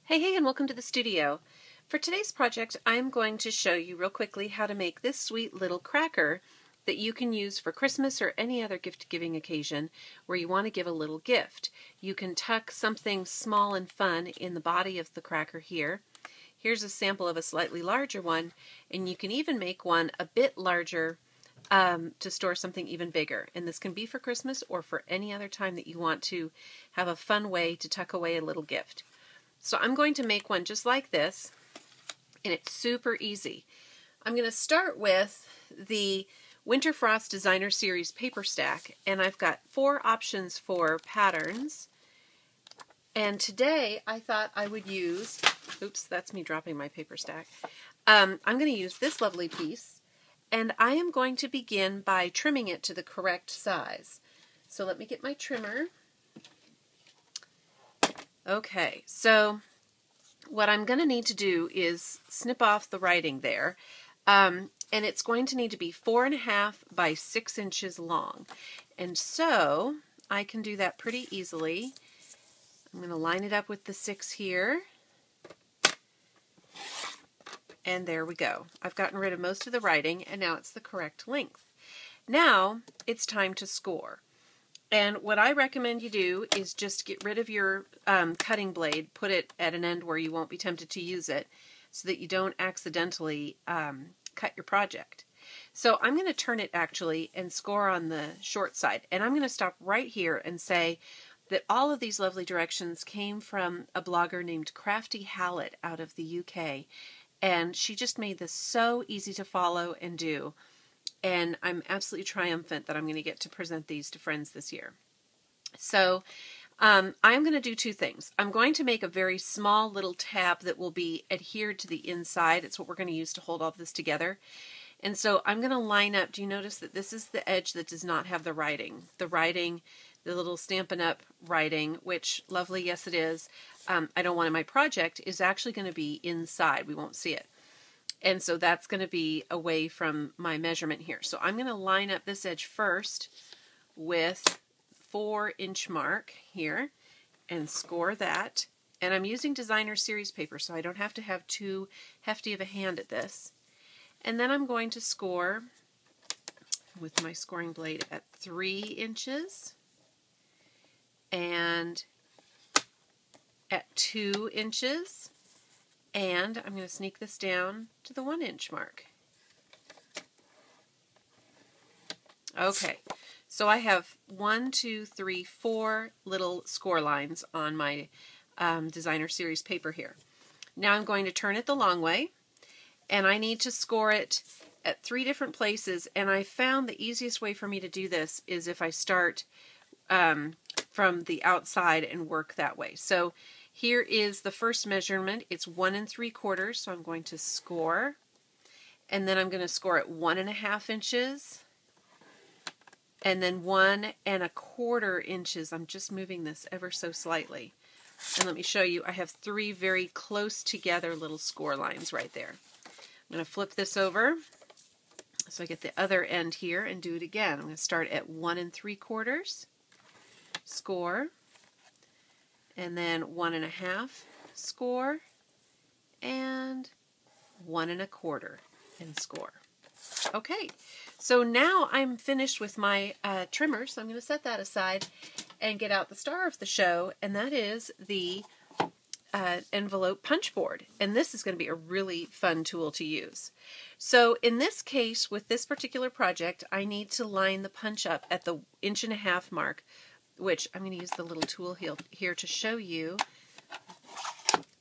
Hey, and welcome to the studio. For today's project, I'm going to show you real quickly how to make this sweet little cracker that you can use for Christmas or any other gift-giving occasion where you want to give a little gift. You can tuck something small and fun in the body of the cracker here. Here's a sample of a slightly larger one, and you can even make one a bit larger to store something even bigger. And this can be for Christmas or for any other time that you want to have a fun way to tuck away a little gift. So I'm going to make one just like this, and it's super easy. I'm going to start with the Winter Frost Designer Series paper stack, and I've got 4 options for patterns. And today I thought I would use, oops, that's me dropping my paper stack. I'm going to use this lovely piece, and I am going to begin by trimming it to the correct size. So let me get my trimmer. Okay, so what I'm going to need to do is snip off the writing there, and it's going to need to be 4.5 by 6 inches long. And so I can do that pretty easily. I'm going to line it up with the 6 here, and there we go. I've gotten rid of most of the writing, and now it's the correct length. Now it's time to score. And what I recommend you do is just get rid of your cutting blade, put it at an end where you won't be tempted to use it so that you don't accidentally cut your project. So I'm going to turn it actually and score on the short side. And I'm going to stop right here and say that all of these lovely directions came from a blogger named Crafty Hallett out of the UK. And she just made this so easy to follow and do. And I'm absolutely triumphant that I'm going to get to present these to friends this year. So I'm going to do 2 things. I'm going to make a very small little tab that will be adhered to the inside. It's what we're going to use to hold all this together. And so I'm going to line up. Do you notice that this is the edge that does not have the writing? The writing, the little Stampin' Up! Writing, which, lovely, yes it is, I don't want in my project, is actually going to be inside. We won't see it. And so that's going to be away from my measurement here. So I'm going to line up this edge first with 4-inch mark here and score that. And I'm using Designer Series paper, so I don't have to have too hefty of a hand at this. And then I'm going to score with my scoring blade at 3 inches and at 2 inches. And I'm going to sneak this down to the 1-inch mark. Okay, so I have 1, 2, 3, 4 little score lines on my Designer Series paper here. Now I'm going to turn it the long way, and I need to score it at 3 different places, and I found the easiest way for me to do this is if I start from the outside and work that way. So here is the first measurement. It's 1 3/4, so I'm going to score, and then I'm going to score at 1.5 inches, and then 1 1/4 inches. I'm just moving this ever so slightly. And let me show you, I have 3 very close together little score lines right there. I'm going to flip this over so I get the other end here and do it again. I'm going to start at 1 3/4, score, and then 1.5 score, and 1 1/4 and score. Okay, so now I'm finished with my trimmer, so I'm going to set that aside and get out the star of the show, and that is the envelope punch board. And this is going to be a really fun tool to use. So in this case, with this particular project, I need to line the punch up at the 1.5 inch mark, which I'm going to use the little tool here to show you.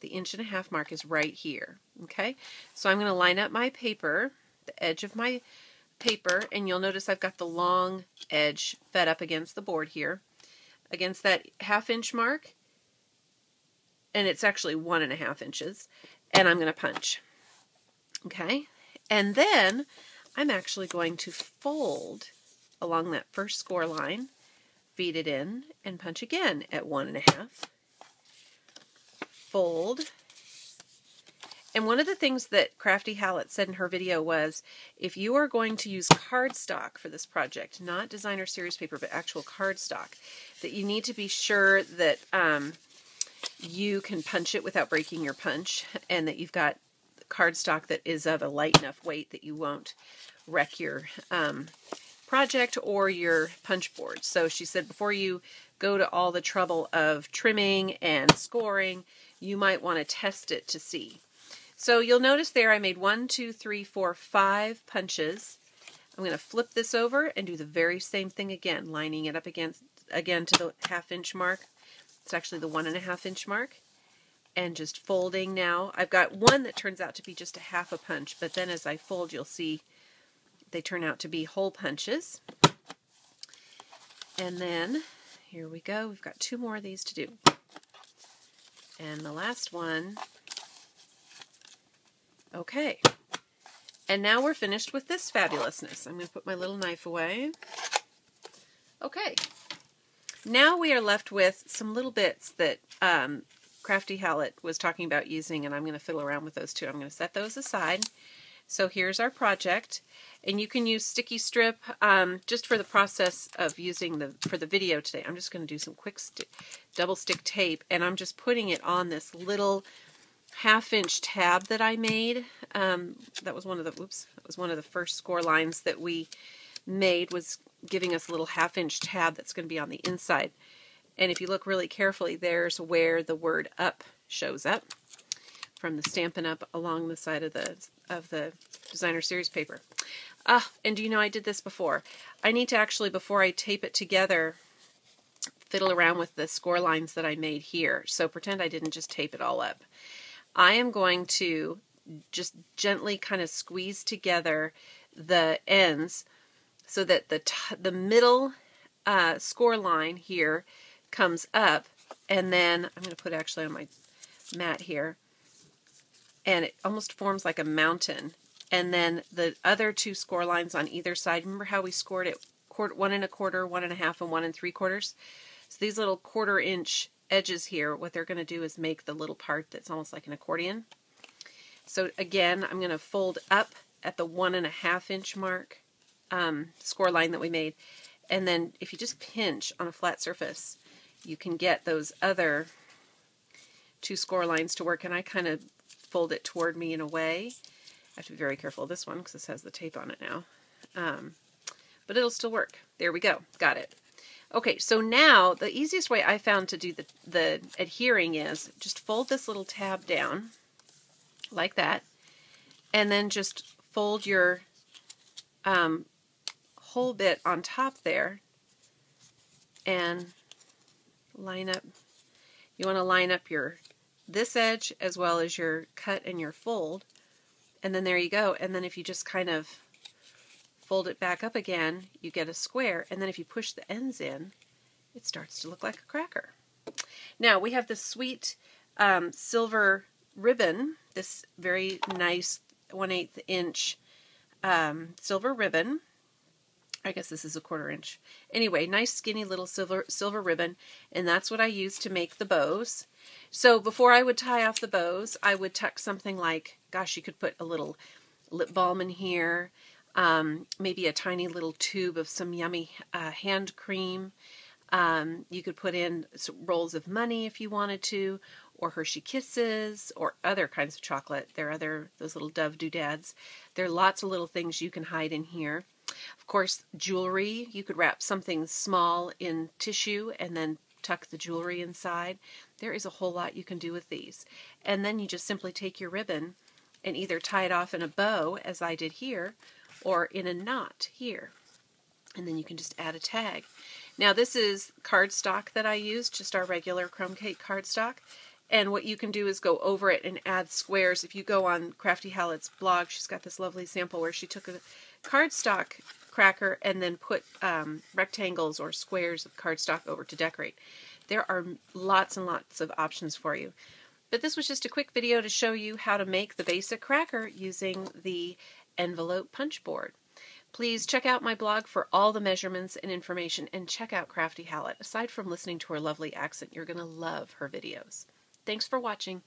The 1.5 inch mark is right here. Okay, so I'm going to line up my paper, the edge of my paper, and you'll notice I've got the long edge fed up against the board here, against that 1/2 inch mark, and it's actually 1.5 inches, and I'm going to punch. Okay, and then I'm actually going to fold along that first score line, feed it in, and punch again at 1.5. Fold. And one of the things that Crafty Hallett said in her video was, if you are going to use cardstock for this project, not Designer Series paper, but actual cardstock, that you need to be sure that you can punch it without breaking your punch, and that you've got cardstock that is of a light enough weight that you won't wreck your project or your punch board. So she said before you go to all the trouble of trimming and scoring, you might want to test it to see. So you'll notice there I made 1, 2, 3, 4, 5 punches. I'm going to flip this over and do the very same thing again, lining it up again to the 1/2 inch mark. It's actually the 1.5 inch mark. And just folding now. I've got one that turns out to be just a 1/2 punch, but then as I fold you'll see they turn out to be whole punches. And then here we go. We've got 2 more of these to do. And the last one. Okay. And now we're finished with this fabulousness. I'm going to put my little knife away. Okay. Now we are left with some little bits that Crafty Hallett was talking about using, and I'm going to fiddle around with those too. I'm going to set those aside. So here's our project. And you can use sticky strip just for the process of using for the video today. I'm just going to do some quick double stick tape, and I'm just putting it on this little 1/2 inch tab that I made. That was one of the first score lines that we made, was giving us a little 1/2 inch tab that's going to be on the inside. And if you look really carefully, there's where the word up shows up from the Stampin' Up along the side of the designer series paper. And do you know I did this before? I need to actually, before I tape it together, fiddle around with the score lines that I made here. So pretend I didn't just tape it all up. I am going to just gently kind of squeeze together the ends so that the middle score line here comes up, and then I'm going to put actually on my mat here, and it almost forms like a mountain. And then the other 2 score lines on either side, remember how we scored it 1 1/4, 1.5, and 1 3/4? So these little 1/4 inch edges here, what they're going to do is make the little part that's almost like an accordion. So again, I'm going to fold up at the 1.5 inch mark score line that we made, and then if you just pinch on a flat surface, you can get those other 2 score lines to work. And I kind of fold it toward me in a way. I have to be very careful of this one because this has the tape on it now, but it'll still work. There we go, got it. Okay, so now the easiest way I found to do the adhering is just fold this little tab down like that, and then just fold your whole bit on top there and line up. You want to line up this edge as well as your cut and your fold, and then there you go. And then if you just kind of fold it back up again, you get a square, and then if you push the ends in, it starts to look like a cracker. Now we have this sweet silver ribbon, this very nice 1/8 inch silver ribbon. I guess this is a 1/4 inch. Anyway, nice skinny little silver ribbon, and that's what I use to make the bows. So before I would tie off the bows, I would tuck something like, gosh, you could put a little lip balm in here, maybe a tiny little tube of some yummy hand cream. You could put in some rolls of money if you wanted to, or Hershey Kisses, or other kinds of chocolate. There are those little Dove doodads. There are lots of little things you can hide in here. Of course, jewelry. You could wrap something small in tissue and then tuck the jewelry inside. There is a whole lot you can do with these. And then you just simply take your ribbon and either tie it off in a bow, as I did here, or in a knot here. And then you can just add a tag. Now this is cardstock that I used, just our regular crumb cake cardstock. And what you can do is go over it and add squares. If you go on Crafty Hallett's blog, she's got this lovely sample where she took a cardstock cracker and then put rectangles or squares of cardstock over to decorate. There are lots and lots of options for you. But this was just a quick video to show you how to make the basic cracker using the envelope punch board. Please check out my blog for all the measurements and information, and check out Crafty Hallett. Aside from listening to her lovely accent, you're going to love her videos. Thanks for watching.